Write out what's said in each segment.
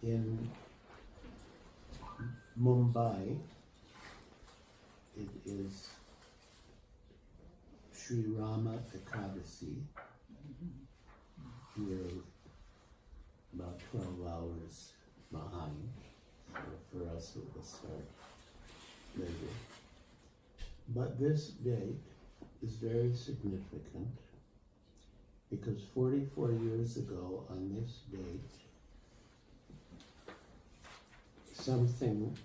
In Mumbai, it is Sri Rama Ekadasi. We're about 12 hours behind, so for us it will start later. But this date is very significant because 44 years ago on this date, something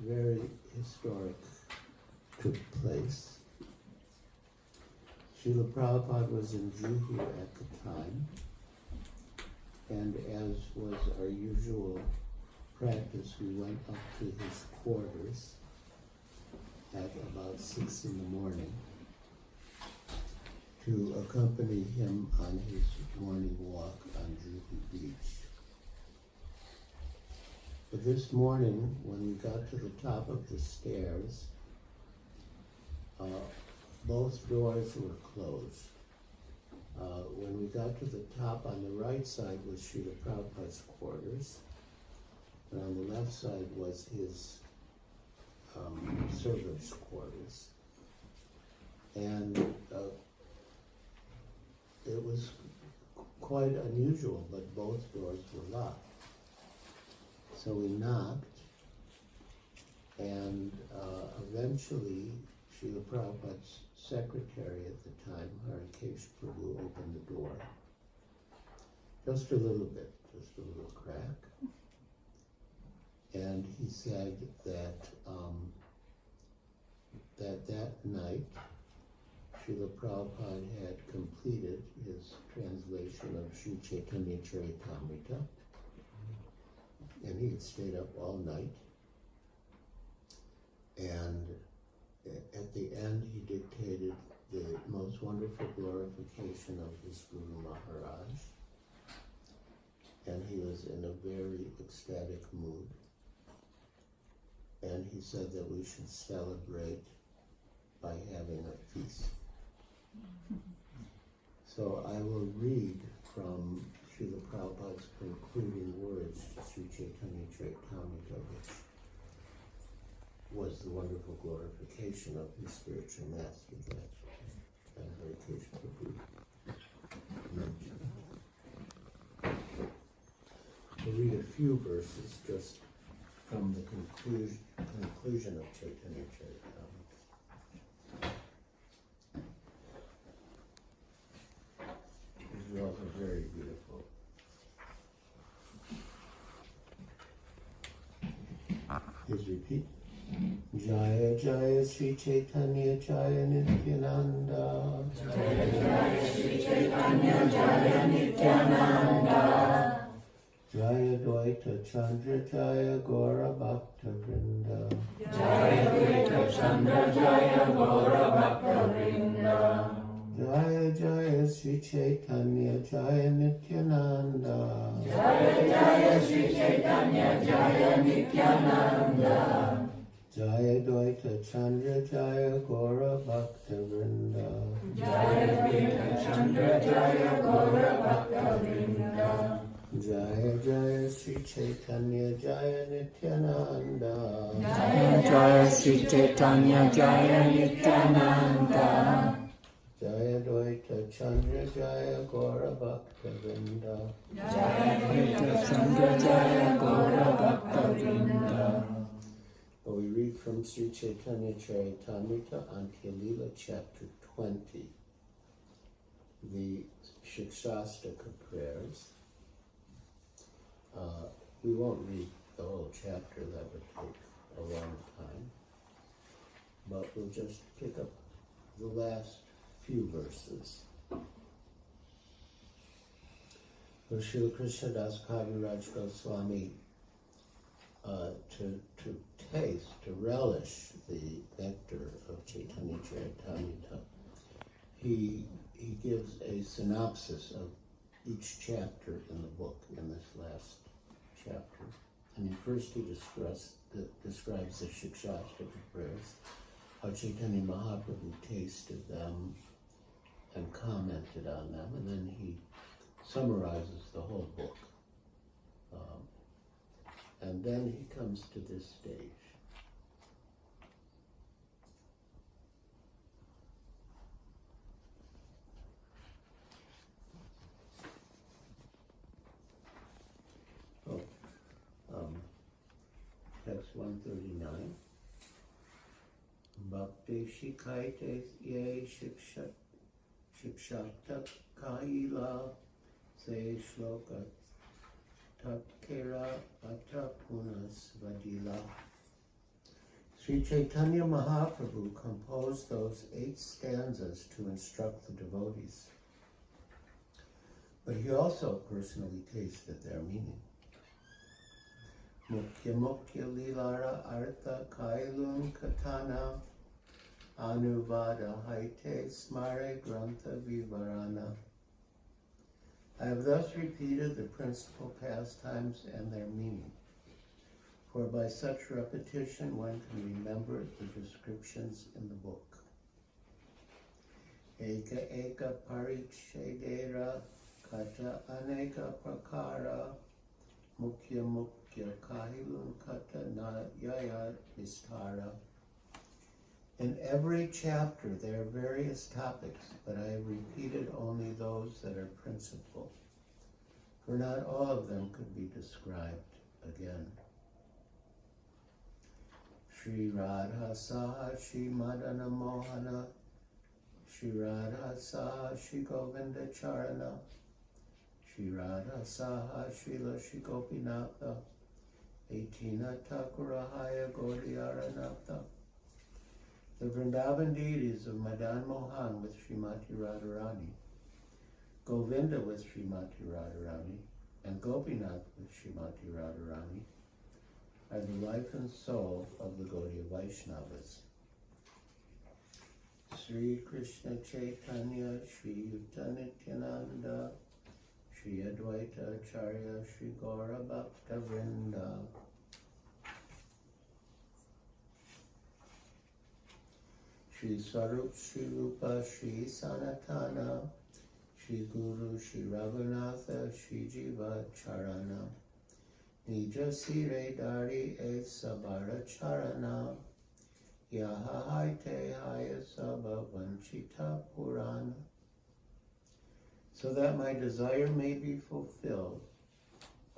very historic took place. Srila Prabhupada was in Juhi at the time, and as was our usual practice, we went up to his quarters at about 6 in the morning to accompany him on his morning walk on Juhi Beach. But this morning, when we got to the top of the stairs, both doors were closed. When we got to the top, on the right side was Srila Prabhupada's quarters, and on the left side was his servants' quarters. And it was quite unusual, but both doors were locked. So we knocked, and eventually Srila Prabhupada's secretary at the time, Harikesh Prabhu, opened the door. Just a little bit, just a little crack. And he said that that night, Srila Prabhupada had completed his translation of Sri Caitanya Caritamrita, and he had stayed up all night. And at the end, he dictated the most wonderful glorification of his Guru Maharaj. And he was in a very ecstatic mood. And he said that we should celebrate by having a feast. So I will read from Srila Prabhupada's concluding words to Sri Caitanya Caritamrita, which was the wonderful glorification of his spiritual master that Harikesh Prabhu mentioned. I'll read a few verses just from the conclusion of Caitanya Caritamrita. These are also very beautiful. Please repeat. Jaya Jaya Sri Caitanya Jaya Nityananda. Jaya Jaya Sri Caitanya Jaya Nityananda. Jaya Dvaita Chandra Jaya Gora Bhakta Vrinda. Jaya Dvaita Chandra Jaya Gora Bhakta Vrinda. Jaya Jaya Sri Caitanya Jaya Nityananda. Jaya Jaya Sri Caitanya Jaya Nityananda. Jaya Dvaita Chandra Jaya Gora Bhakta Vrinda. Jaya Dvaita Chandra Jaya Gora Bhakta Vrinda. Jaya Jaya Sri Caitanya Jaya Nityananda. Jaya Jaya Sri Caitanya Jaya Nityananda. Jaya Dvaita Chandra Jaya Gora Bhakta Vrinda. Jaya Dvaita Chandra Jaya Gora Bhakta Vrinda. We read from Sri Caitanya Caritamrita on Leela chapter 20, the Shikshastaka prayers. We won't read the whole chapter, that would take a long time, but we'll just pick up the last few verses. For Srila Krishnadas Kaviraj Goswami to taste, to relish the nectar of Caitanya Caritamrita, he gives a synopsis of each chapter in the book in this last chapter. And first he describes the Shikshastaka prayers, how Chaitanya Mahaprabhu tasted them and commented on them, and then he summarizes the whole book And then he comes to this stage. Text 139. Bhakti shikaite ye shikshata kaila se shloka tatkera atapunas vadila. Sri Chaitanya Mahaprabhu composed those 8 stanzas to instruct the devotees. But he also personally tasted their meaning. Mukhya Mukhya Lilara Artha Kailun Katana Anuvada Haite Smare Grantha Vivarana. I have thus repeated the principal pastimes and their meaning, for by such repetition one can remember the descriptions in the book. Eka Eka Parichedera Kata Aneka Prakara Mukhya Mukhya Kahilun Kata Nayaya Vistara. In every chapter there are various topics, but I have repeated only those that are principal, for not all of them could be described again. Shri Radha Saha Shri Madana Mohana Shri Radha Saha Shri Govinda Charana Shri Radha Saha Srila Shri Gopinatha Etina Thakurahaya Gaudiyaranatha. The Vrindavan deities of Madan Mohan with Srimati Radharani, Govinda with Srimati Radharani, and Gopinath with Srimati Radharani are the life and soul of the Gaudiya Vaishnavas. Sri Krishna Chaitanya, Sri Yuta Nityananda, Sri Advaita Acharya, Sri Gaura Bhakta Vrinda. Shri Sarup, Shri Rupa, Shri Sanatana, Shri Guru, Shri Raghunatha, Shri Jiva Charana, Nija Sire Dari E Sabara Charana, Yaha Haite Haya Sabha Vanchita Purana. So that my desire may be fulfilled,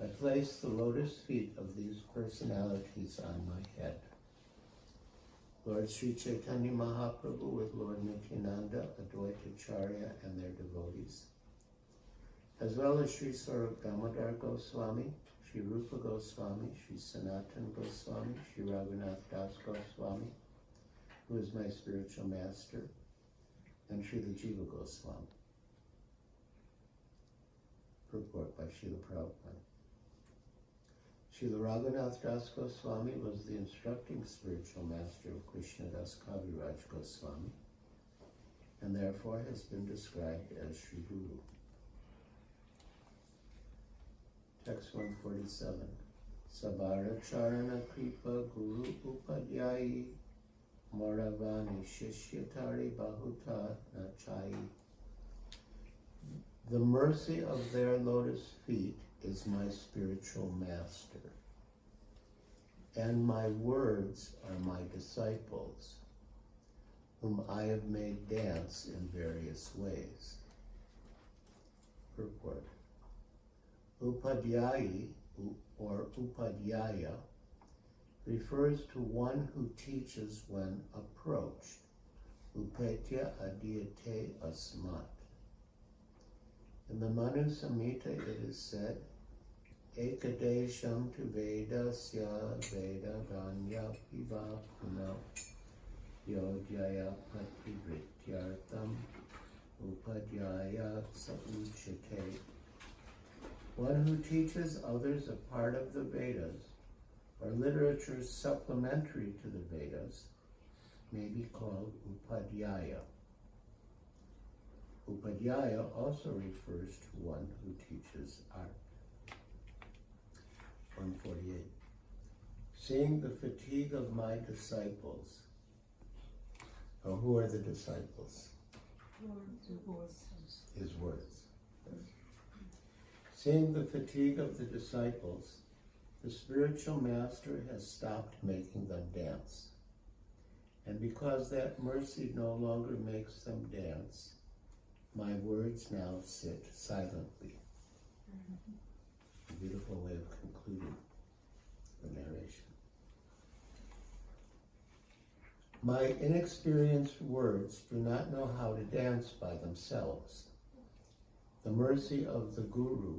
I place the lotus feet of these personalities on my head. Lord Sri Chaitanya Mahaprabhu with Lord Nityananda, Advaita Acharya and their devotees, as well as Sri Swarup Damodar Goswami, Sri Rupa Goswami, Sri Sanatan Goswami, Sri Raghunath Das Goswami, who is my spiritual master, and Srila Jiva Goswami. Purport by Srila Prabhupada. Srila Raghunath Das Goswami was the instructing spiritual master of Krishnadas Kaviraj Goswami, and therefore has been described as Sri Guru. Text 147. Sabara Charana Kripa Guru Upadhyayi Moravani Shishyatari Bahuta Nachai. The mercy of their lotus feet is my spiritual master, and my words are my disciples, whom I have made dance in various ways. Purport. Upadhyayi, or Upadhyaya, refers to one who teaches when approached. Upetya adiyate asmat. In the Manu Samhita it is said, Ekadesham tu Vedasya Veda Ganya Piva Puna Yodhyaya Pativrityartam Upadhyaya Sauchate. One who teaches others a part of the Vedas, or literature supplementary to the Vedas, may be called Upadhyaya. Upadhyaya also refers to one who teaches art. 148. Seeing the fatigue of my disciples. Oh, who are the disciples? His words. Seeing the fatigue of the disciples, The spiritual master has stopped making them dance. And because that mercy no longer makes them dance, my words now sit silently. A beautiful way of concluding the narration. My inexperienced words do not know how to dance by themselves. The mercy of the Guru.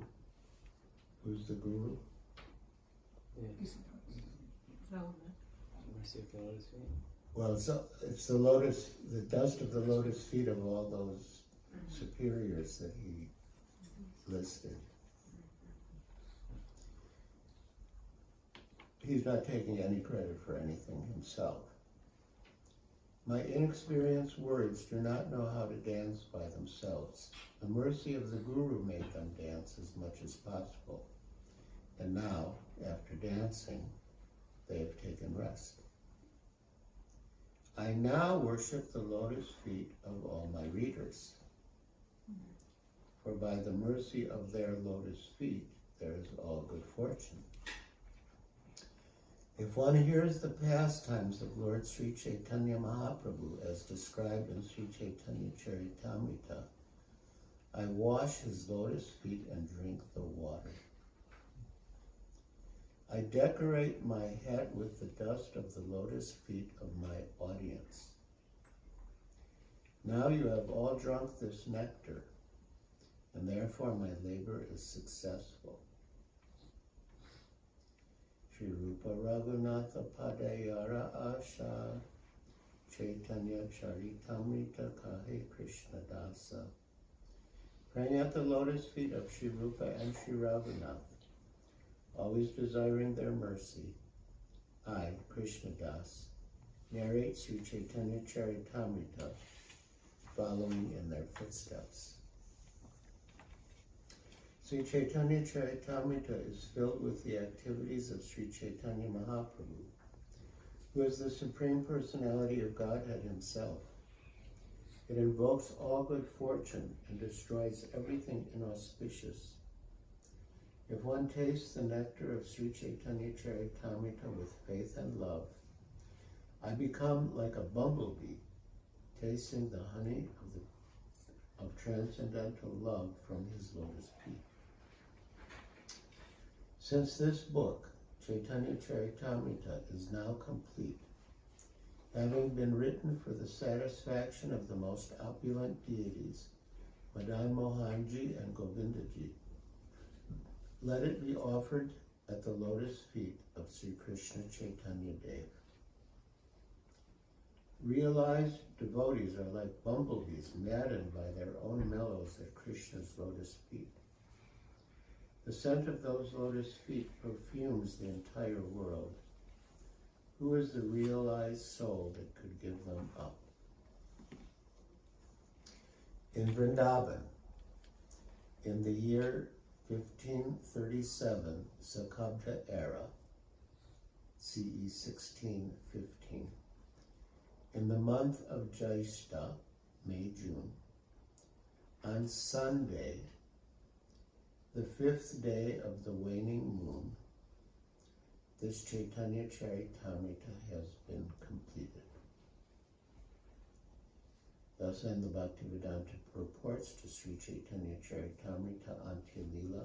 Who's the Guru? Mercy of the lotus feet. Well, it's the lotus, the dust of the lotus feet of all those superiors that he listed. He's not taking any credit for anything himself. My inexperienced words do not know how to dance by themselves. The mercy of the Guru made them dance as much as possible. And now, after dancing, they have taken rest. I now worship the lotus feet of all my readers. For by the mercy of their lotus feet, there is all good fortune. If one hears the pastimes of Lord Sri Chaitanya Mahaprabhu as described in Sri Caitanya Caritamrita, I wash his lotus feet and drink the water. I decorate my head with the dust of the lotus feet of my audience. Now you have all drunk this nectar, and therefore my labor is successful. Shri Rupa Raghunatha Padayara Asha Caitanya Caritamrita Kahe Krishna Dasa. Praying at the lotus feet of Shri Rupa and Shri Raghunath, always desiring their mercy, I, Krishna Das, narrate Sri Caitanya Caritamrita, following in their footsteps. Sri Caitanya Caritamrita is filled with the activities of Sri Chaitanya Mahaprabhu, who is the Supreme Personality of Godhead himself. It invokes all good fortune and destroys everything inauspicious. If one tastes the nectar of Sri Caitanya Caritamrita with faith and love, I become like a bumblebee, tasting the honey of transcendental love from his lotus feet. Since this book, Caitanya Caritamrita, is now complete, having been written for the satisfaction of the most opulent deities, Madan Mohanji and Govindaji, let it be offered at the lotus feet of Sri Krishna Chaitanya Dev. Realized devotees are like bumblebees maddened by their own mellows at Krishna's lotus feet. The scent of those lotus feet perfumes the entire world. Who is the realized soul that could give them up? In Vrindavan, in the year 1537 Sakabda era, CE 1615, in the month of Jaishta, May, June, on Sunday, the 5th day of the waning moon, this Caitanya Caritamrita has been completed. Thus end the Bhaktivedanta purports to Sri Caitanya Caritamrita Antya Lila,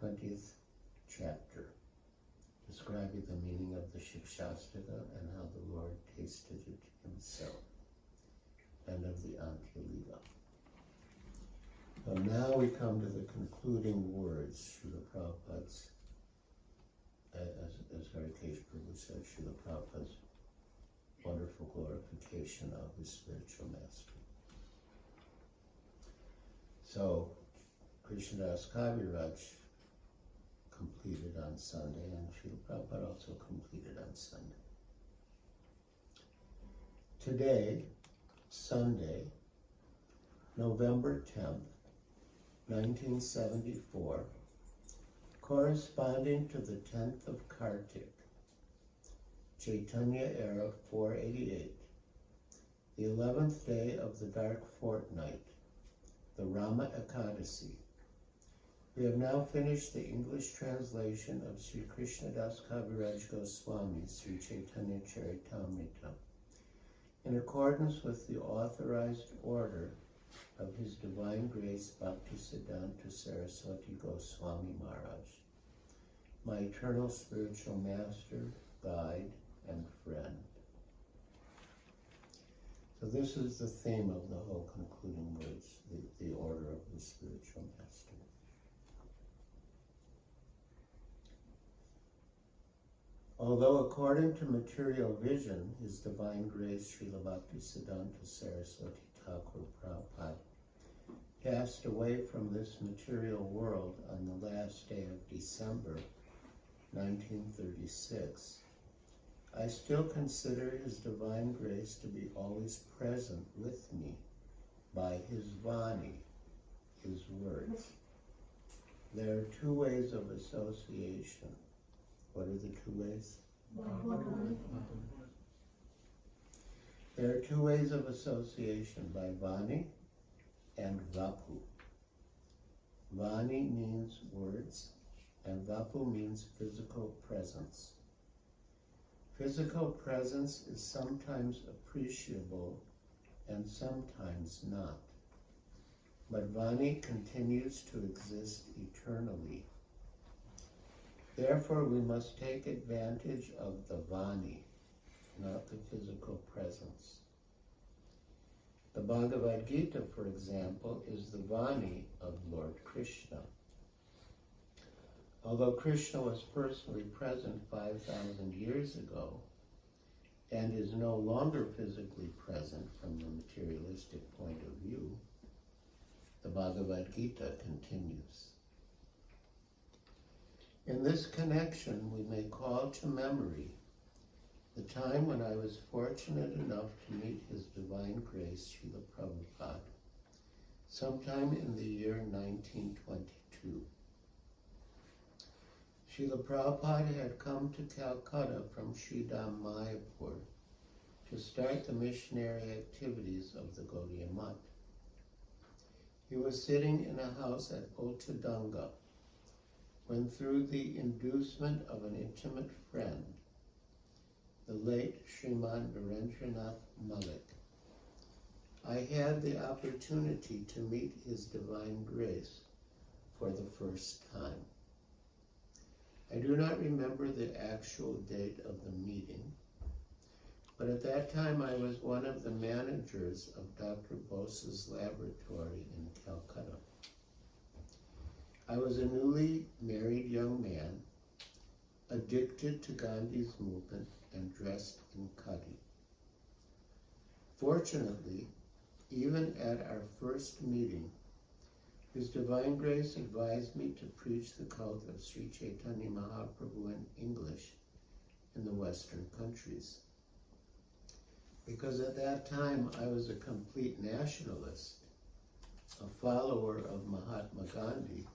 20th chapter, describing the meaning of the Shikshashtaka and how the Lord tasted it himself, and of the Antya Lila. So now we come to the concluding words, Srila Prabhupada's, as Harikesh Prabhu said, Srila Prabhupada's wonderful glorification of his spiritual master. So, Krishnadas Kaviraj completed on Sunday, and Srila Prabhupada also completed on Sunday. Today, Sunday, November 10th, 1974, corresponding to the 10th of Kartik, Chaitanya era 488, the 11th day of the dark fortnight, the Rama Ekadasi, We have now finished the English translation of Sri Krishnadas Kaviraj Goswami, Sri Caitanya Caritamrita, in accordance with the authorized order of His Divine Grace Bhaktisiddhanta Saraswati Goswami Maharaj, my eternal spiritual master, guide, and friend. So this is the theme of the whole concluding words, the order of the spiritual master. Although according to material vision, His Divine Grace Srila Bhaktisiddhanta Saraswati Thakur Prabhupada passed away from this material world on the last day of December 1936, I still consider His Divine Grace to be always present with me by His Vani, His words. There are two ways of association. What are the two ways? There are two ways of association, by Vani and Vapu. Vani means words, and Vapu means physical presence. Physical presence is sometimes appreciable and sometimes not. But Vani continues to exist eternally. Therefore, we must take advantage of the Vani, not the physical presence. The Bhagavad Gita, for example, is the Vani of Lord Krishna. Although Krishna was personally present 5,000 years ago and is no longer physically present from the materialistic point of view, the Bhagavad Gita continues. In this connection, we may call to memory the time when I was fortunate enough to meet His Divine Grace, Srila Prabhupada, sometime in the year 1922. Srila Prabhupada had come to Calcutta from Sridham Mayapur to start the missionary activities of the Gaudiya Math. He was sitting in a house at Ultadanga when, through the inducement of an intimate friend, the late Sriman Virendranath Malik, I had the opportunity to meet His Divine Grace for the first time. I do not remember the actual date of the meeting, but at that time I was one of the managers of Dr. Bose's laboratory in Calcutta. I was a newly married young man, addicted to Gandhi's movement and dressed in khadi. Fortunately, even at our first meeting, His Divine Grace advised me to preach the cult of Sri Chaitanya Mahaprabhu in English in the Western countries. Because at that time I was a complete nationalist, a follower of Mahatma Gandhi,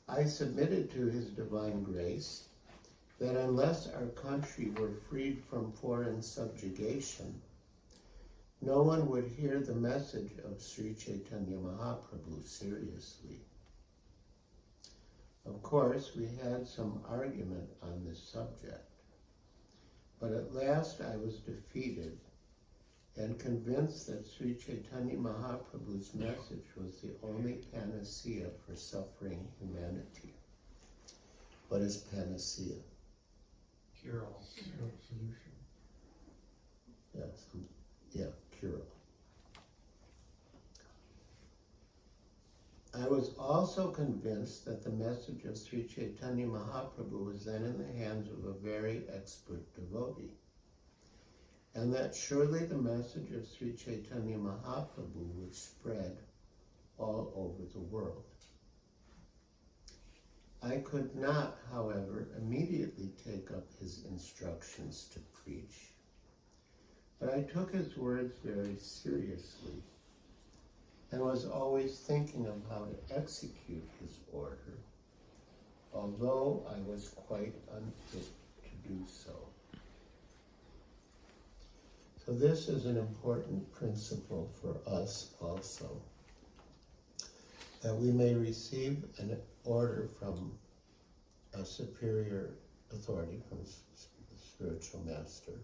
I submitted to His Divine Grace that unless our country were freed from foreign subjugation, no one would hear the message of Sri Chaitanya Mahaprabhu seriously. Of course, we had some argument on this subject, but at last I was defeated and convinced that Sri Chaitanya Mahaprabhu's message was the only panacea for suffering humanity. What is panacea? Cure-all. Solution. Yes, cure-all. I was also convinced that the message of Sri Chaitanya Mahaprabhu was then in the hands of a very expert devotee, and that surely the message of Sri Chaitanya Mahaprabhu would spread all over the world. I could not, however, immediately take up his instructions to preach, but I took his words very seriously and was always thinking of how to execute his order, although I was quite unfit to do so. So this is an important principle for us also. that we may receive an order from a superior authority, from the spiritual master,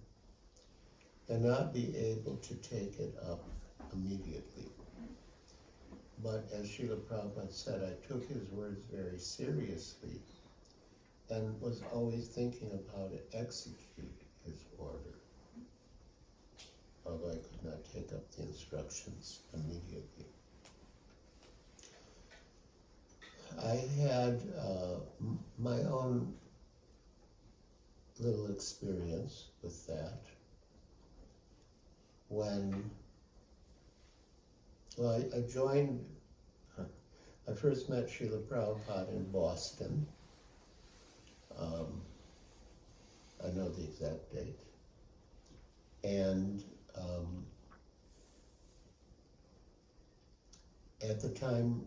and not be able to take it up immediately. But as Srila Prabhupada said, I took his words very seriously and was always thinking of how to execute his order, although I could not take up the instructions immediately. I had my own little experience with that when, well, I joined, I first met Srila Prabhupada in Boston. I know the exact date. And at the time,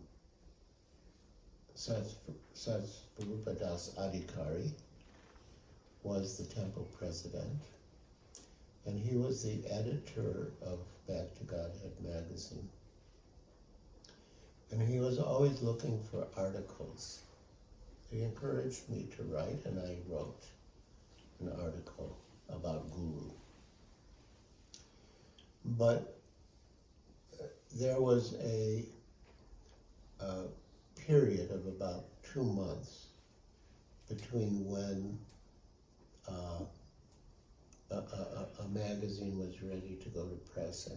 Prabhupada Das Adhikari was the temple president, and he was the editor of Back to Godhead magazine. And he was always looking for articles. He encouraged me to write, and I wrote an article about Guru. But there was a period of about 2 months between when a magazine was ready to go to press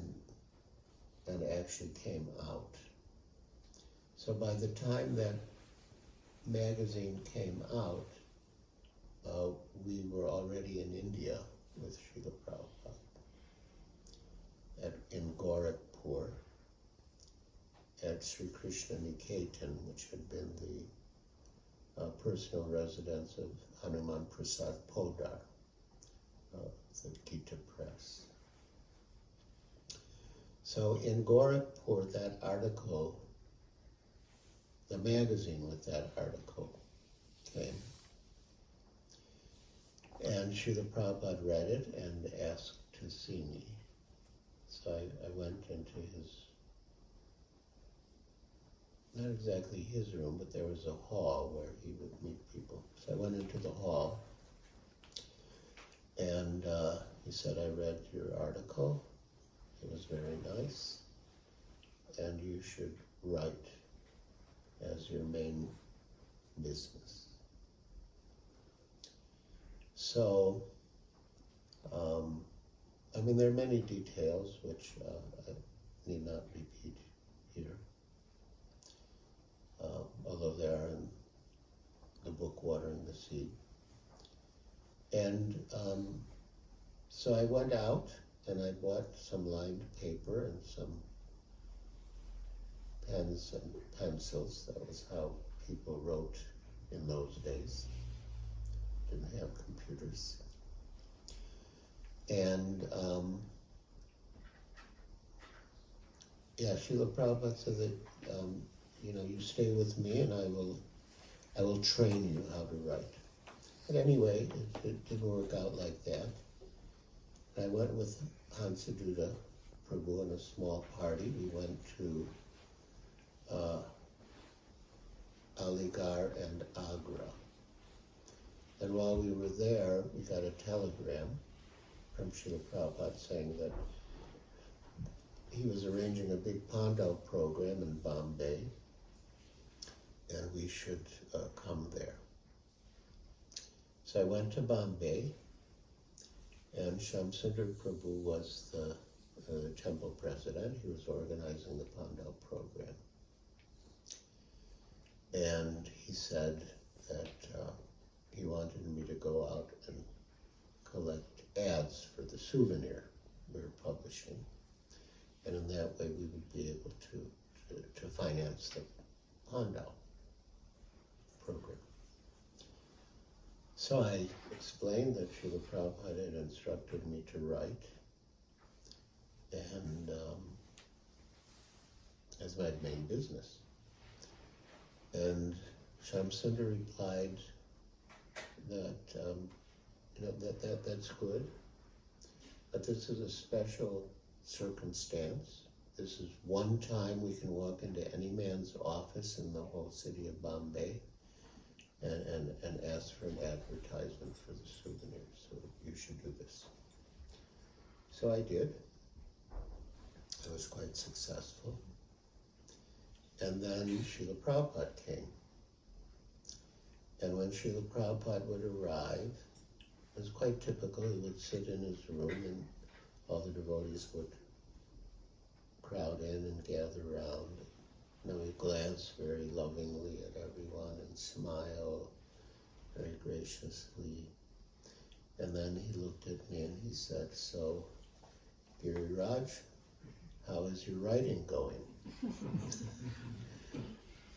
and actually came out. So by the time that magazine came out, we were already in India with Srila Prabhupada in Gorakhpur at Sri Krishna Niketan, which had been the personal residence of Hanuman Prasad Podar, the Gita Press. So in Gorakhpur, that article, the magazine with that article came. And Srila Prabhupada read it and asked to see me. So I went into his, not exactly his room, but there was a hall where he would meet people. So I went into the hall, and he said, I read your article. It was very nice, and you should write as your main business. So, I mean, there are many details which I need not repeat here, although they are in the book Watering the Seed. And so I went out and I bought some lined paper and some pens and pencils. That was how people wrote in those days. Didn't have computers. And Srila Prabhupada said that you stay with me and I will train you how to write. But anyway, it didn't work out like that. I went with Hansaduta Prabhu in a small party. We went to Aligarh and Agra. And while we were there, we got a telegram from Srila Prabhupada saying that he was arranging a big Pandal program in Bombay, and we should come there. So I went to Bombay, and Shamsundar Prabhu was the temple president. He was organizing the Pandal program. And he said that he wanted me to go out and collect ads for the souvenir we were publishing. And in that way we would be able to finance the Pandal program. So I explained that Srila Prabhupada had instructed me to write, and as my main business. And Shamsundar replied that that's good, but this is a special circumstance this is one time we can walk into any man's office in the whole city of Bombay and ask for an advertisement for the souvenirs. So you should do this. So I did. I was quite successful. And then Srila Prabhupada came. And when Srila Prabhupada would arrive, it was quite typical. He would sit in his room and all the devotees would crowd in and gather around. You know, he'd glance very lovingly at everyone and smile very graciously. And then he looked at me and he said, "So, Giriraj, how is your writing going?"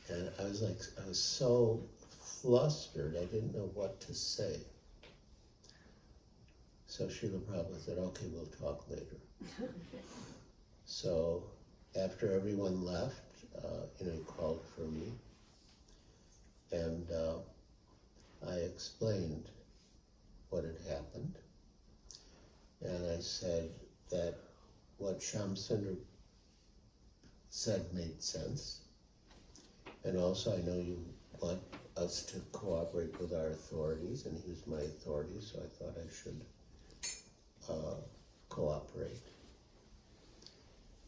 And I was so flustered, I didn't know what to say. So Srila Prabhupada said, "Okay, we'll talk later." So after everyone left, he called for me, and I explained what had happened, and I said that what Shamsundar said made sense, and also I know you want us to cooperate with our authorities, and he was my authority, so I thought I should cooperate.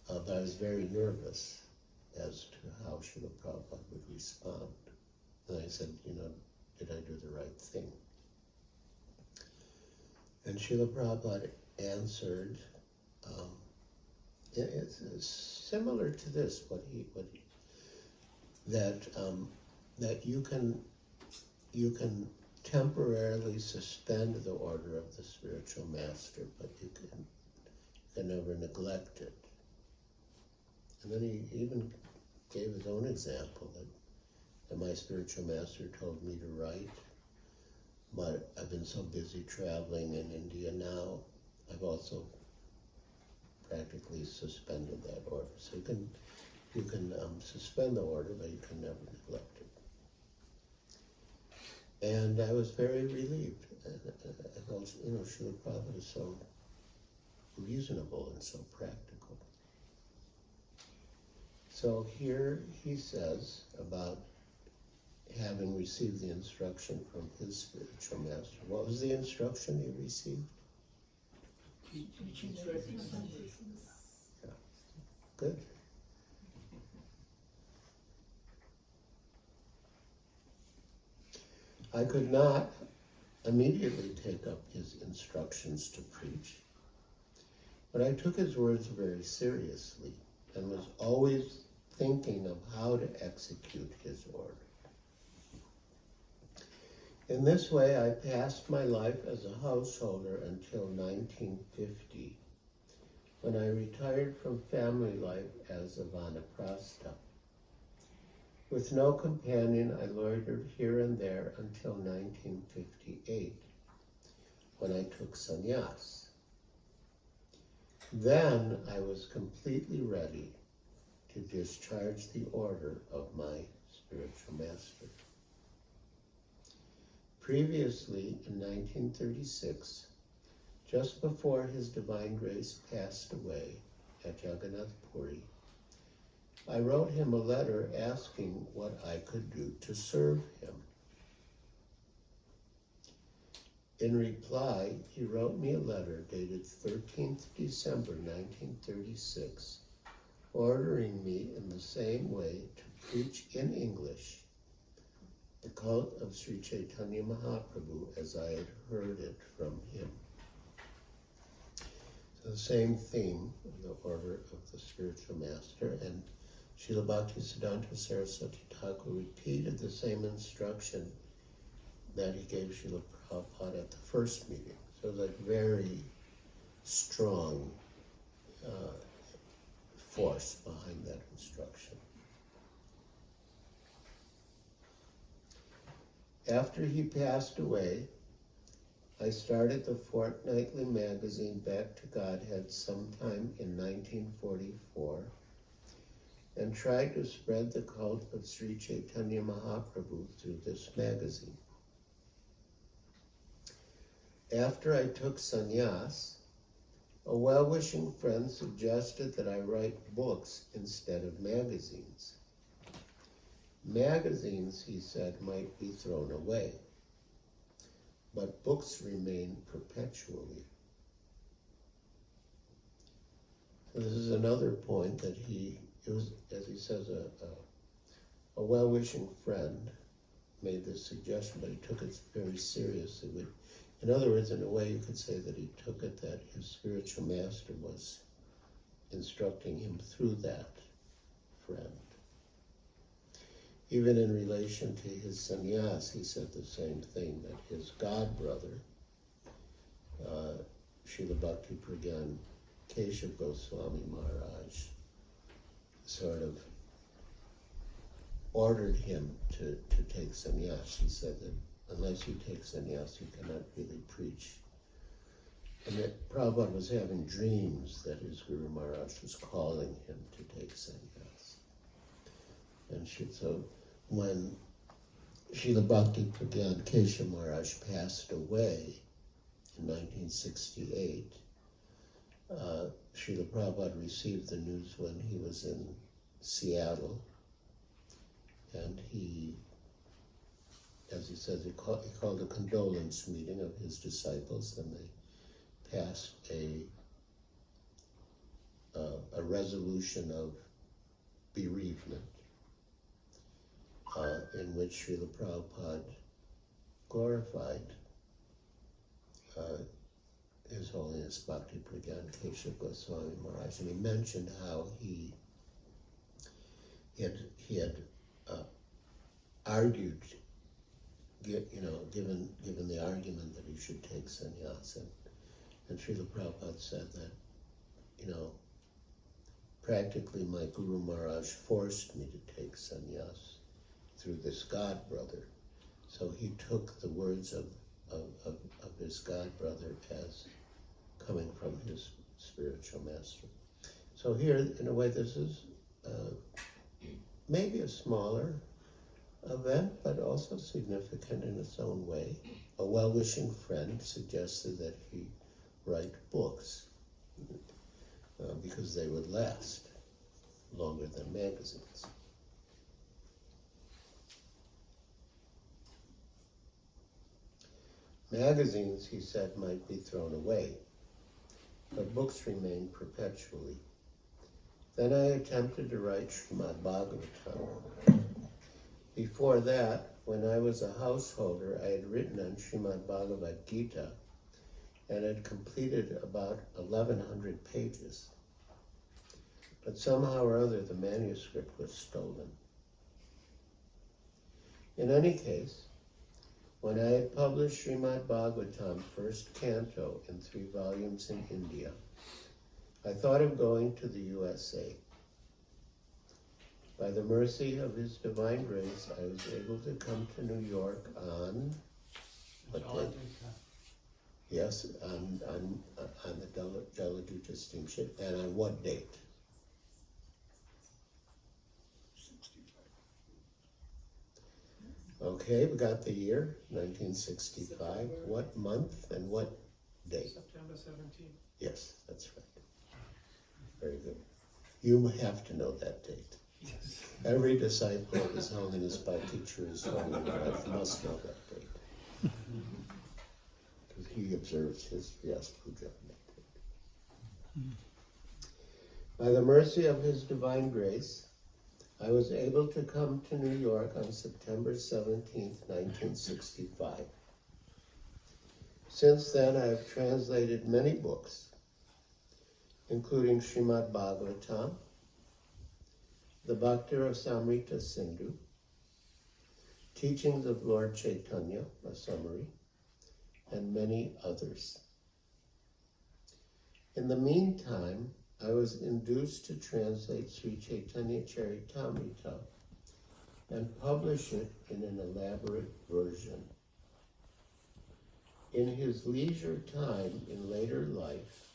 But I was very nervous as to how Srila Prabhupada would respond. And I said, did I do the right thing? And Srila Prabhupada answered, it's similar to this, that you can temporarily suspend the order of the spiritual master, but you can never neglect it. And then he even gave his own example that my spiritual master told me to write, but I've been so busy traveling in India now, I've also practically suspended that order. So you can suspend the order, but you can never neglect it. And I was very relieved. I thought, Srila Prabhupada is so reasonable and so practical. So here he says about having received the instruction from his spiritual master. What was the instruction he received? Yeah. Good. I could not immediately take up his instructions to preach, but I took his words very seriously and was always thinking of how to execute his order. In this way, I passed my life as a householder until 1950, when I retired from family life as a vanaprastha. With no companion, I loitered here and there until 1958, when I took sannyas. Then I was completely ready to discharge the order of my spiritual master. Previously, in 1936, just before His Divine Grace passed away at Jagannath Puri, I wrote him a letter asking what I could do to serve him. In reply, he wrote me a letter dated 13th December 1936, ordering me in the same way to preach in English the cult of Sri Chaitanya Mahaprabhu as I had heard it from him. So the same theme of the order of the spiritual master, and Srila Bhaktisiddhanta Saraswati Thakur repeated the same instruction that he gave Srila Prabhupada at the first meeting. So that very strong force behind that instruction. After he passed away, I started the fortnightly magazine Back to Godhead sometime in 1944 and tried to spread the cult of Sri Chaitanya Mahaprabhu through this magazine. After I took sannyas, A well-wishing friend suggested that I write books instead of magazines. Magazines, he said, might be thrown away, but books remain perpetually. So this is another point that it was, as he says, a well-wishing friend made this suggestion, but he took it very seriously. In other words, in a way, you could say that he took it that his spiritual master was instructing him through that friend. Even in relation to his sannyas, he said the same thing, that his god brother, Srila Bhakti Pragyan Keshav Goswami Maharaj, sort of ordered him to take sannyas. He said that unless you take sannyas, you cannot really preach. And that Prabhupada was having dreams that his Guru Maharaj was calling him to take sannyas. And so when Srila Bhakti Pragyan Keshav Maharaj passed away in 1968, Srila Prabhupada received the news when he was in Seattle, and he, as he says, he called a condolence meeting of his disciples, and they passed a resolution of bereavement, in which Srila Prabhupada glorified His Holiness Bhakti Pragyan Keshav Goswami Maharaj, and he mentioned how he had argued, given the argument that he should take sannyas, and Srila Prabhupada said that, practically my Guru Maharaj forced me to take sannyas through this god brother. So he took the words of his god brother as coming from his spiritual master. So here, in a way, this is maybe a smaller event, but also significant in its own way. A well-wishing friend suggested that he write books because they would last longer than magazines. Magazines, he said, might be thrown away, but books remain perpetually. Then I attempted to write Srimad Bhagavatam. Before that, when I was a householder, I had written on Srimad Bhagavad Gita and had completed about 1,100 pages. But somehow or other, the manuscript was stolen. In any case, when I had published Srimad Bhagavatam, first canto, in 3 volumes in India, I thought of going to the USA. By the mercy of His divine grace, I was able to come to New York on what date? Yes, on the Jaladuta steamship. And on what date? 65. Okay, we got the year, 1965. What month and what date? September 17th. Yes, that's right. Very good. You have to know that date. Yes. Every disciple of His Holiness Bhakti Swami Maharaj must know that date. Because he observes his Vyas Puja on that date. By the mercy of His divine grace, I was able to come to New York on September 17th, 1965. Since then, I have translated many books, including Srimad Bhagavatam, the Bhakti Rasamrita Sindhu, Teachings of Lord Chaitanya, a summary, and many others. In the meantime, I was induced to translate Sri Caitanya Caritamrita and publish it in an elaborate version. In his leisure time in later life,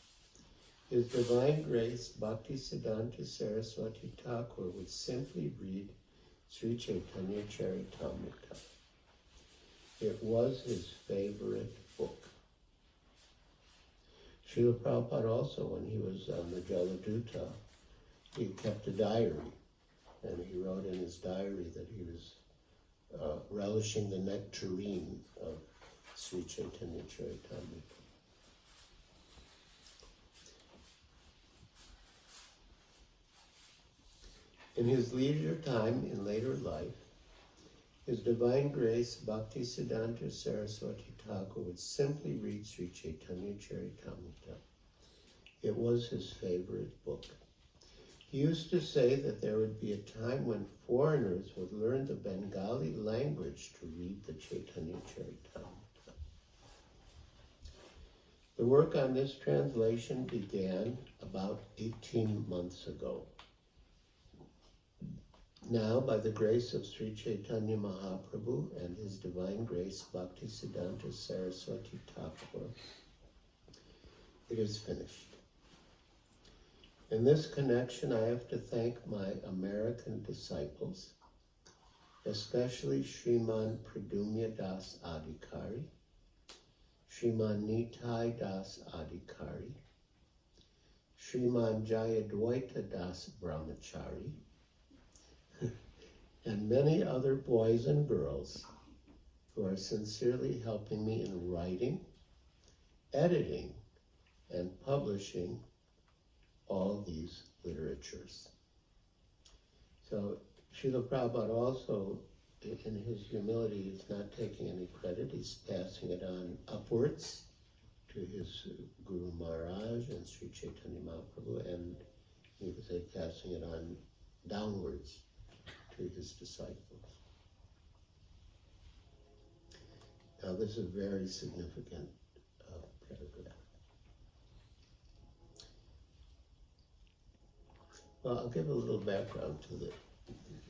His Divine Grace Bhakti Siddhanta Saraswati Thakur would simply read Sri Caitanya Caritamrita. It was his favorite book. Srila Prabhupada also, when he was on the Jaladuta, he kept a diary, and he wrote in his diary that he was relishing the nectarine of Sri Caitanya Caritamrita. In his leisure time in later life, His Divine Grace Bhakti Siddhanta Saraswati Thakur would simply read Sri Caitanya Caritamrita. It was his favorite book. He used to say that there would be a time when foreigners would learn the Bengali language to read the Caitanya Caritamrita. The work on this translation began about 18 months ago. Now, by the grace of Sri Chaitanya Mahaprabhu and His Divine Grace Bhakti Siddhanta Saraswati Thakur, it is finished. In this connection, I have to thank my American disciples, especially Sriman Pradumya Das Adhikari, Sriman Nitai Das Adhikari, Sriman Jayadwaita Das Brahmachari, and many other boys and girls who are sincerely helping me in writing, editing, and publishing all these literatures. So Srila Prabhupada also, in his humility, is not taking any credit. He's passing it on upwards to his Guru Maharaj and Sri Chaitanya Mahaprabhu, and he was passing it on downwards to his disciples. Now this is a very significant paragraph. Well, I'll give a little background to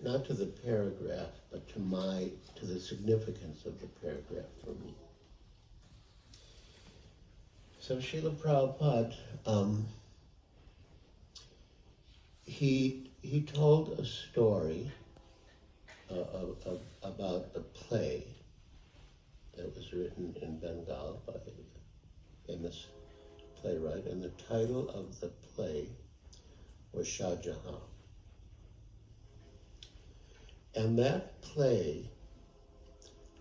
not to the paragraph, but to the significance of the paragraph for me. So Srila Prabhupada, he told a story about a play that was written in Bengal by a famous playwright, and the title of the play was Shah Jahan. And that play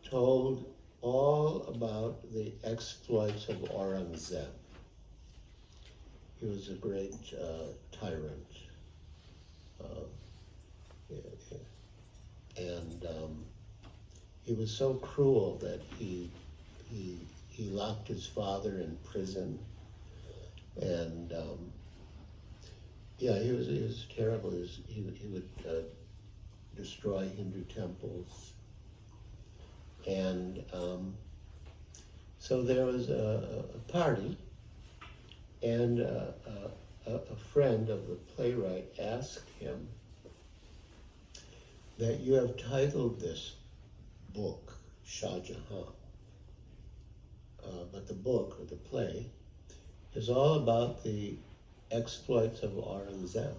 told all about the exploits of Aurangzeb. He was a great tyrant. And he was so cruel that he locked his father in prison, and he was terrible. He would destroy Hindu temples, and so there was a party, and a friend of the playwright asked him that you have titled this book Shah Jahan, but the book, or the play, is all about the exploits of Aurangzeb.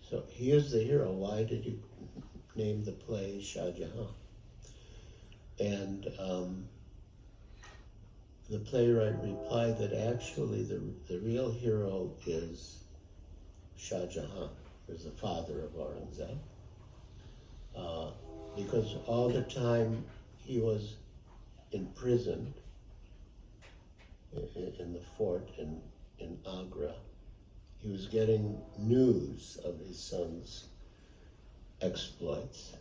So he is the hero. Why did you name the play Shah Jahan? And the playwright replied that actually the real hero is Shah Jahan, who's the father of Aurangzeb, because all the time he was imprisoned in the fort in Agra, he was getting news of his son's exploits,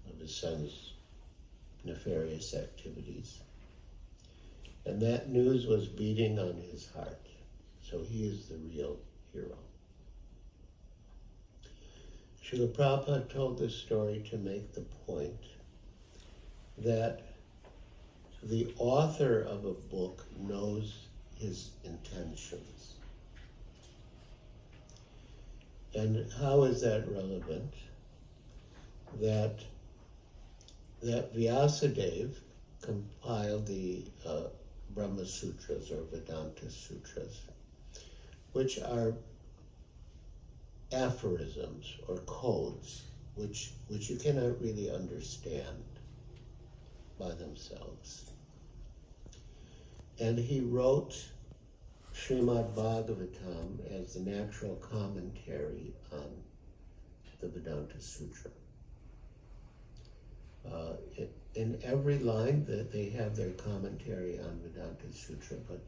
of his son's nefarious activities. And that news was beating on his heart. So he is the real hero. Srila Prabhupada told this story to make the point that the author of a book knows his intentions. And how is that relevant? That Vyasadeva compiled the Brahma Sutras or Vedanta Sutras, which are aphorisms or codes which you cannot really understand by themselves. And he wrote Srimad Bhagavatam as the natural commentary on the Vedanta Sutra. In every line that they have their commentary on Vedanta Sutra, but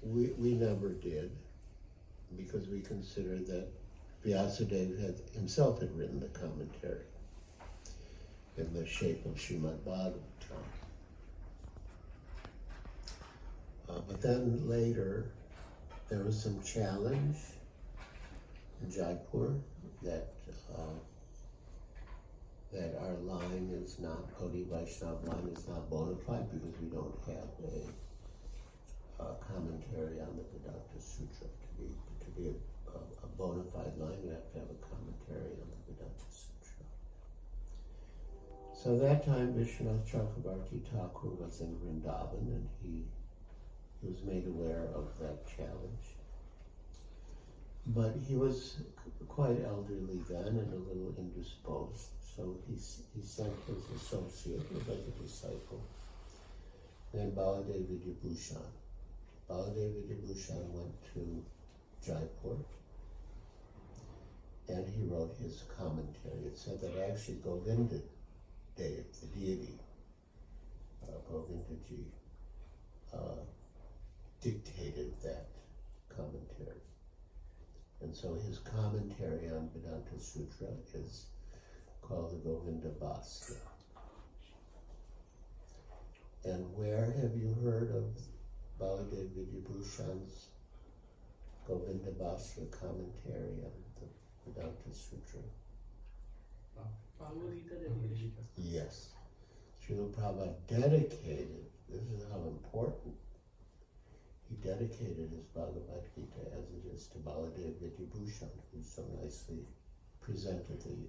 we never did, because we considered that Vyasadeva himself had written the commentary in the shape of Srimad Bhagavatam. But then later, there was some challenge in Jaipur that our line is not, Gaudiya Vaishnava line is not bona fide because we don't have a commentary on the Vedanta Sutra. To be a bona fide line, you have to have a commentary on the Vedanta Sutra. So that time, Vishwanath Chakravarti Thakur was in Vrindavan, and he was made aware of that challenge. But he was quite elderly then and a little indisposed, so he sent his associate, who was like a disciple, named Baladev Vidyabhushan. Baladev Vidyabhushan went to Jaipur, and he wrote his commentary. It said that actually Govinda Dev, the deity, Govindaji, dictated that commentary. And so his commentary on Vedanta Sutra is called the Govinda Bhasya. And where have you heard of Baladev Vidyabhushan's Govinda Bhasya commentary on the Vedanta Sutra? Yes. Srila Prabhupada dedicated, this is how important, he dedicated his Bhagavad Gita as it is to Baladev Vidyabhushan, who so nicely presented the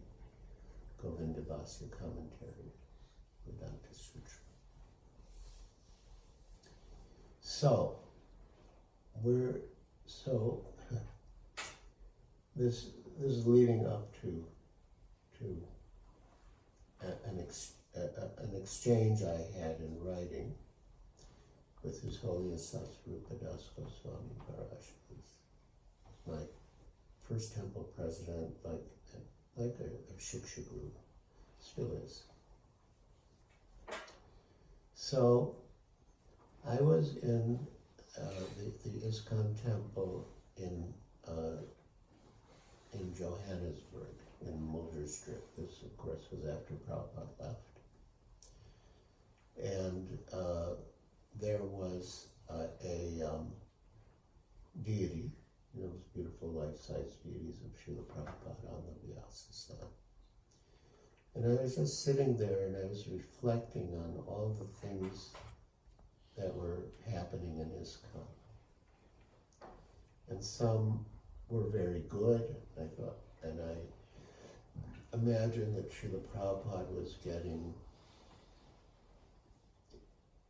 Govinda Bhasya commentary, Vedanta Sutra. So, this is leading up to an exchange I had in writing with His Holiness Srila Goswami Maharaj, who's my first temple president, like a Shiksha Guru, still is. So I was in the ISKCON temple in Johannesburg, in Mulder Strip. This, of course, was after Prabhupada left. And there was a deity, those beautiful life-size deities of Srila Prabhupada on the Vyasa. And I was just sitting there and I was reflecting on all the things that were happening in ISKCON. And some were very good, I thought, and I imagined that Srila Prabhupada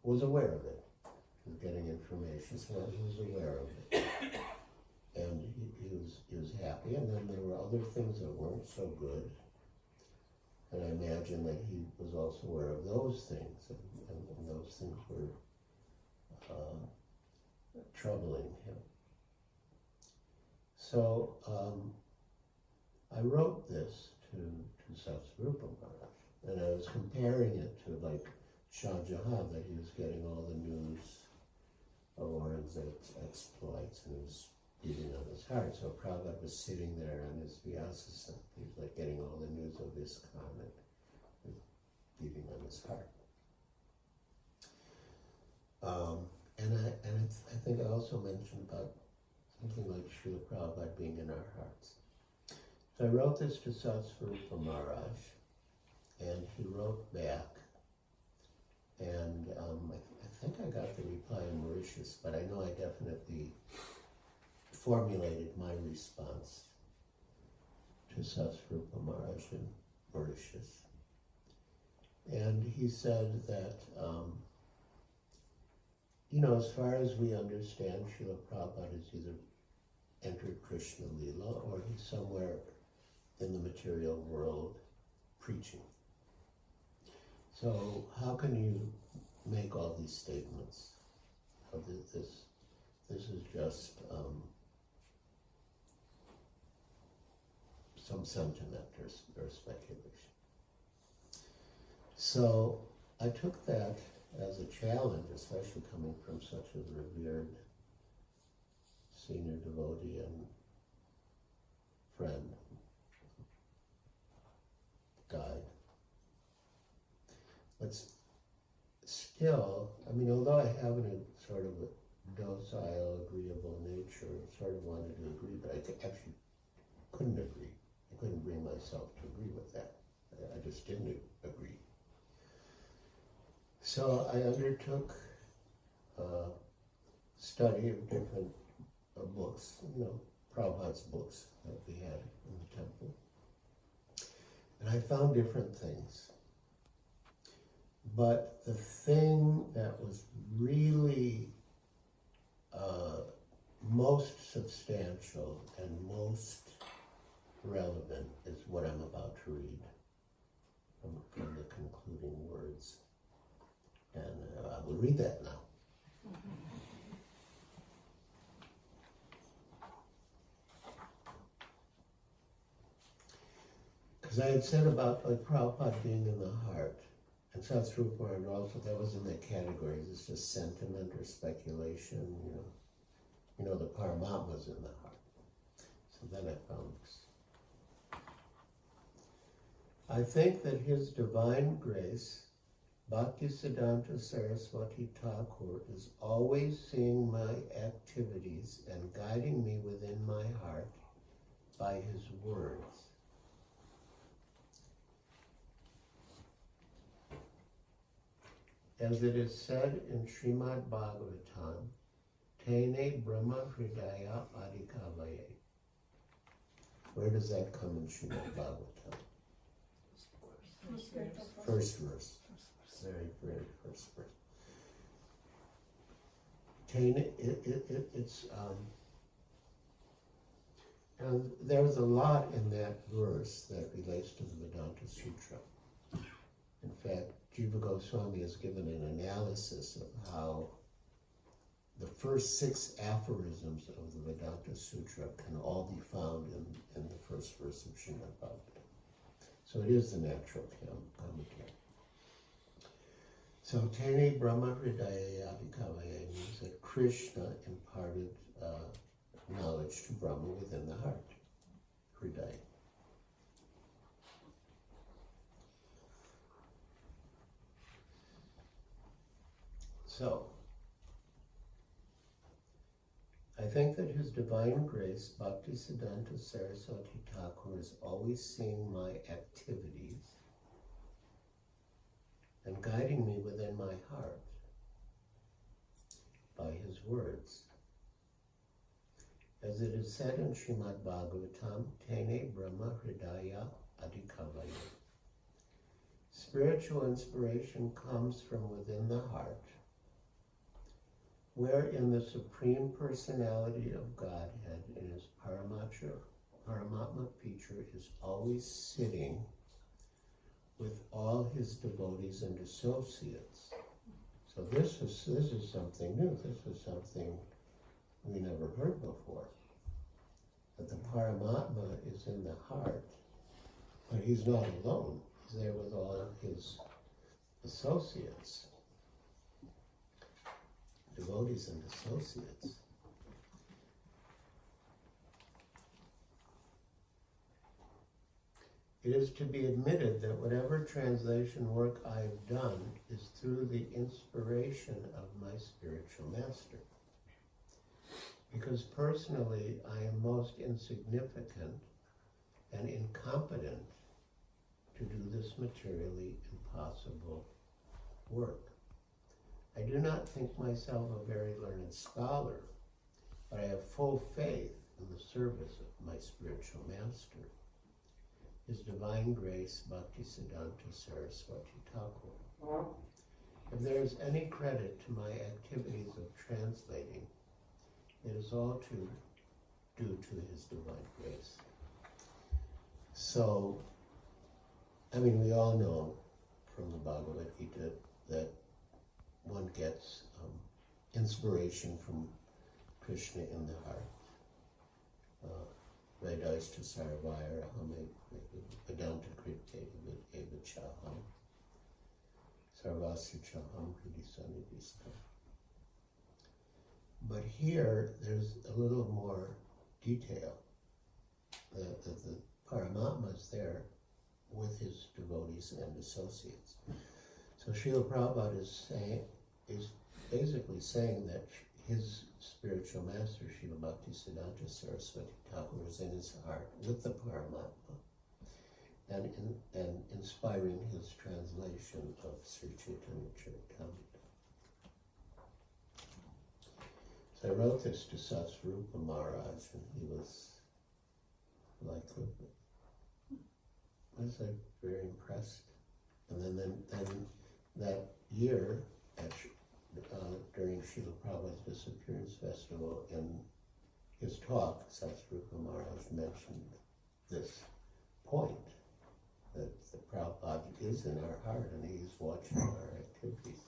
was aware of it. He was getting information, so he was aware of it. And he was happy, and then there were other things that weren't so good. And I imagine that he was also aware of those things, and those things were troubling him. So I wrote this to Satsvarupa Maharaj, and I was comparing it to like Shah Jahan, that he was getting all the news of Aurangzeb's exploits, and he was beating on his heart. So Prabhupada was sitting there on his Vyasa, he was like getting all the news of ISKCON and beating on his heart. And I think I also mentioned about something like Srila Prabhupada being in our hearts. So I wrote this to Satsvarupa Maharaj, and he wrote back, and I think I got the reply in Mauritius, but I know I definitely formulated my response to Satsvarupa Maharaj in Mauritius. And he said that, as far as we understand, Srila Prabhupada has either entered Krishna Lila or he's somewhere in the material world preaching. So how can you make all these statements? This is just some sentiment or speculation. So I took that as a challenge, especially coming from such a revered senior devotee and friend, guide. But still, I mean, although I have a sort of a docile, agreeable nature, sort of wanted to agree, but I actually couldn't agree. I couldn't bring myself to agree with that. I just didn't agree. So I undertook a study of different books, Prabhupada's books that we had in the temple. And I found different things. But the thing that was really most substantial and most relevant is what I'm about to read from the concluding words. And I will read that now. Because I had said about Prabhupada being in the heart, and so that's true for it also, that was in the categories. It's just sentiment or speculation, the Paramatma's in the heart. So then I found this. I think that His Divine Grace, Bhaktisiddhanta Saraswati Thakur, is always seeing my activities and guiding me within my heart by His words. As it is said in Srimad Bhagavatam, Tene Brahma Hridaya Adhikavaye. Where does that come in Srimad Bhagavatam? First verse. Very, very first verse. And there's a lot in that verse that relates to the Vedanta Sutra. In fact, Jiva Goswami has given an analysis of how the first 6 aphorisms of the Vedanta Sutra can all be found in the first verse of Srimad Bhagavatam. So it is the natural commentary. So Tene Brahma Hridaya Abhikavaya means that Krishna imparted knowledge to Brahma within the heart, Hridaya. So, I think that His Divine Grace, Bhaktisiddhanta Saraswati Thakur, is always seeing my activities and guiding me within my heart by His words. As it is said in Srimad Bhagavatam, Tene Brahma Hridaya Adhikavaya. Spiritual inspiration comes from within the heart, wherein the Supreme Personality of Godhead in His Paramatma feature is always sitting with all His devotees and associates. So this is something new. This is something we never heard before. That the Paramatma is in the heart, but He's not alone. He's there with all of His associates. Devotees and associates. It is to be admitted that whatever translation work I've done is through the inspiration of my spiritual master. Because personally, I am most insignificant and incompetent to do this materially impossible work. I do not think myself a very learned scholar, but I have full faith in the service of my spiritual master, His Divine Grace, Bhaktisiddhanta Saraswati Thakur. If there is any credit to my activities of translating, it is all due to His Divine Grace. So, I mean, we all know from the Bhagavad Gita that one gets inspiration from Krishna in the heart. Vedashta Sarvaya Rahame Vedanta Krite Eva Chaham Sarvasya Chaham Hridi Sanivista. But here there's a little more detail. The Paramatma is there with his devotees and associates. So Srila Prabhupada is basically saying that his spiritual master, Srila Bhaktisiddhanta Saraswati Thakur, is in his heart with the Paramatma and inspiring his translation of Sri Caitanya Caritamrita. So I wrote this to Satsvarupa Maharaj, and he was very impressed. And then that year, during Srila Prabhupada's Disappearance Festival, in his talk, Satsvarupa Maharaj mentioned this point, that the Prabhupada is in our heart and he's watching our activities.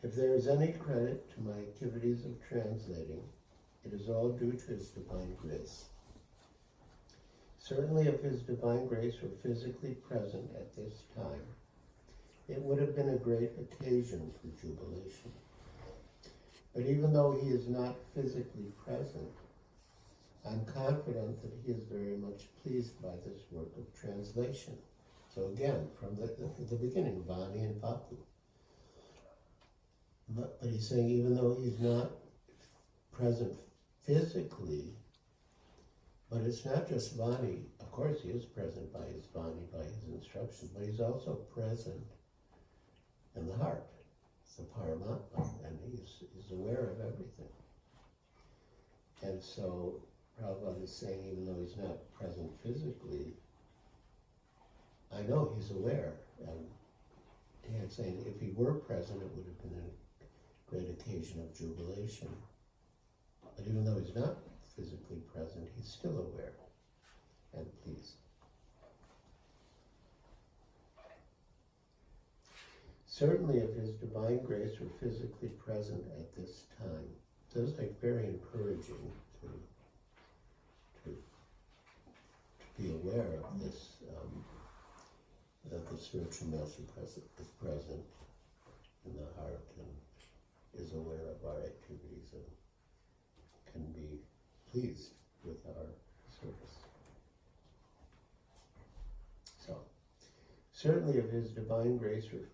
If there is any credit to my activities of translating, it is all due to His divine grace. Certainly if His divine grace were physically present at this time, it would have been a great occasion for jubilation. But even though He is not physically present, I'm confident that He is very much pleased by this work of translation. So again, from the beginning, Vani and Vapu. But he's saying even though he's not present physically, but it's not just Vani. Of course he is present by his Vani, by his instruction, but he's also present in the heart. It's the Paramatma, and he's aware of everything. And so Prabhupada is saying even though he's not present physically, I know he's aware. And he's saying if he were present, it would have been a great occasion of jubilation. But even though he's not physically present, he's still aware and pleased. Certainly if His divine grace were physically present at this time, so it's very encouraging to be aware of this, that the spiritual master is present in the heart and is aware of our activities and can be pleased with our service. So, certainly if His divine grace were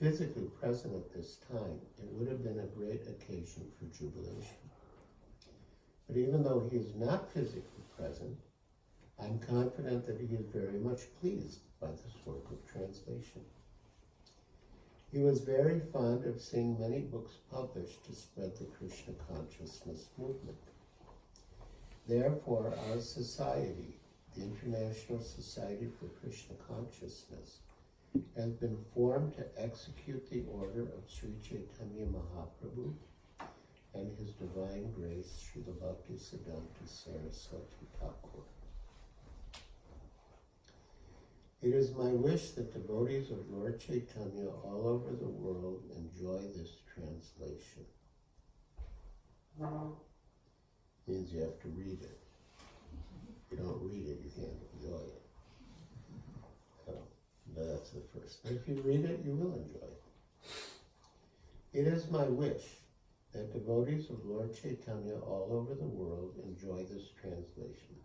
physically present at this time, it would have been a great occasion for jubilation. But even though He is not physically present, I'm confident that He is very much pleased by this work of translation. He was very fond of seeing many books published to spread the Krishna consciousness movement. Therefore, our society, the International Society for Krishna Consciousness, has been formed to execute the order of Sri Caitanya Mahaprabhu and His divine grace, Srila Bhaktisiddhanta Saraswati Thakur. It is my wish that devotees of Lord Chaitanya all over the world enjoy this translation. Means you have to read it. If you don't read it, you can't enjoy it. So that's the first. But if you read it, you will enjoy it. It is my wish that devotees of Lord Chaitanya all over the world enjoy this translation.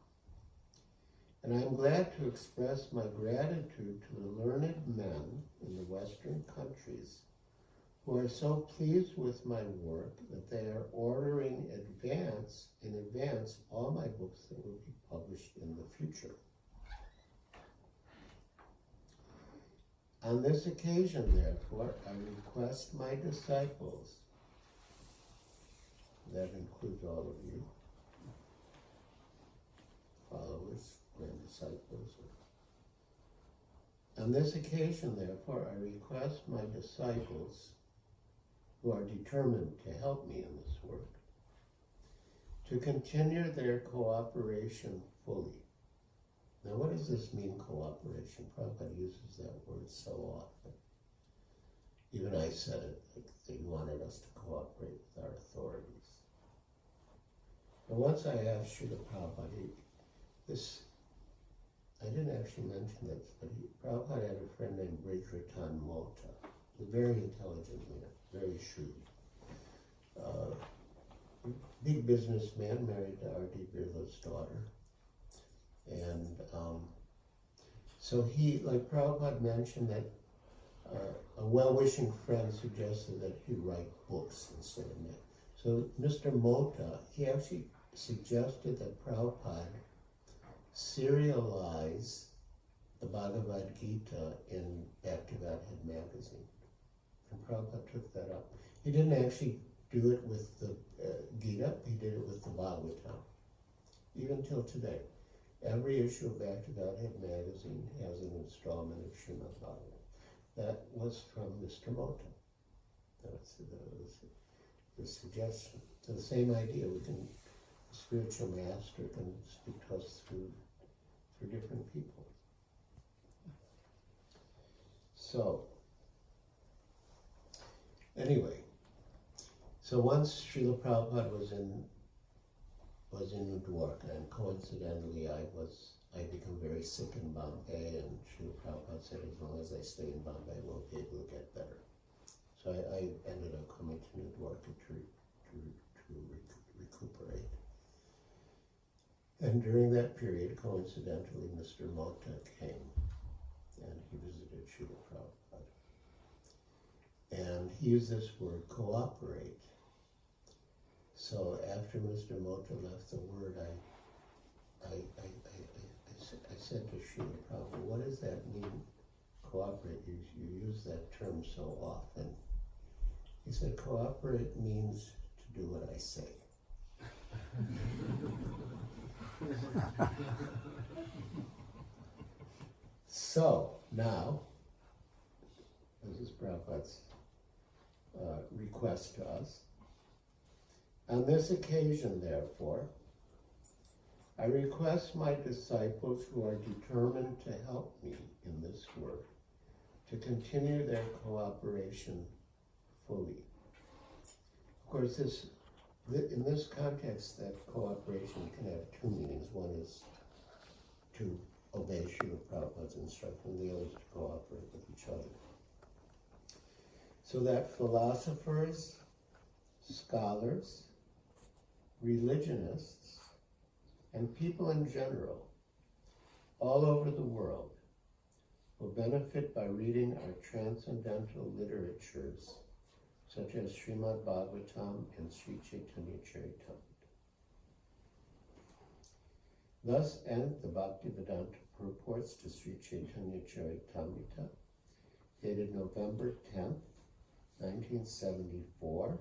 And I am glad to express my gratitude to the learned men in the Western countries who are so pleased with my work that they are ordering in advance all my books that will be published in the future. On this occasion, therefore, I request my disciples, that includes all of you, followers, and disciples. On this occasion, therefore, I request my disciples who are determined to help me in this work, to continue their cooperation fully. Now, what does this mean, cooperation? Prabhupada uses that word so often. Even I said it, like they wanted us to cooperate with our authorities. And once I asked Srila Prabhupada, I didn't actually mention this, but Prabhupada had a friend named Giriraja Swami, a very intelligent man, very shrewd. Big businessman, married to R.D. Birla's daughter. And so he, like Prabhupada mentioned, that a well-wishing friend suggested that he write books instead of that. So Mr. Mota, he actually suggested that Prabhupada serialize the Bhagavad Gita in Bhaktivedanta magazine. And Prabhupada took that up. He didn't actually do it with the Gita, he did it with the Bhagavatam. Even till today. Every issue of Bhaktivedanta magazine has an installment of Srimad Bhagavatam. That was from Mr. Mota. That was the suggestion. So the same idea, the spiritual master can speak to us through different people. So, anyway, so once Srila Prabhupada was in New Dwarka, and coincidentally I become very sick in Bombay, and Srila Prabhupada said, as long as I stay in Bombay, we'll be able to get better. So I ended up coming to New Dwarka to recuperate. And during that period, coincidentally, Mr. Mota came, and he visited Srila Prabhupada. And he used this word, cooperate. So after Mr. Mota left the word, I said to Srila Prabhupada, what does that mean, cooperate? You use that term so often. He said, cooperate means to do what I say. So now, this is Prabhupada's request to us. On this occasion, therefore, I request my disciples who are determined to help me in this work to continue their cooperation fully. Of course, in this context, that cooperation can have two meanings. One is to obey Srila Prabhupada's instruction, the other is to cooperate with each other. So that philosophers, scholars, religionists, and people in general, all over the world, will benefit by reading our transcendental literatures, such as Srimad Bhagavatam and Sri Caitanya Caritamrita. Thus end the Bhaktivedanta purports to Sri Caitanya Caritamrita, dated November 10th, 1974,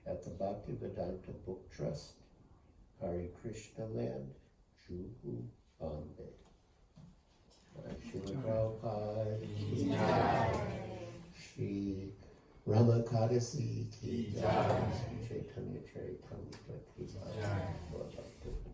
at the Bhaktivedanta Book Trust, Hare Krishna Land, Juhu, Bombay. Srila Prabhupada ki jai, Shri Ramakadasi ki jai, Shri Caitanya Caritamrita ki jai.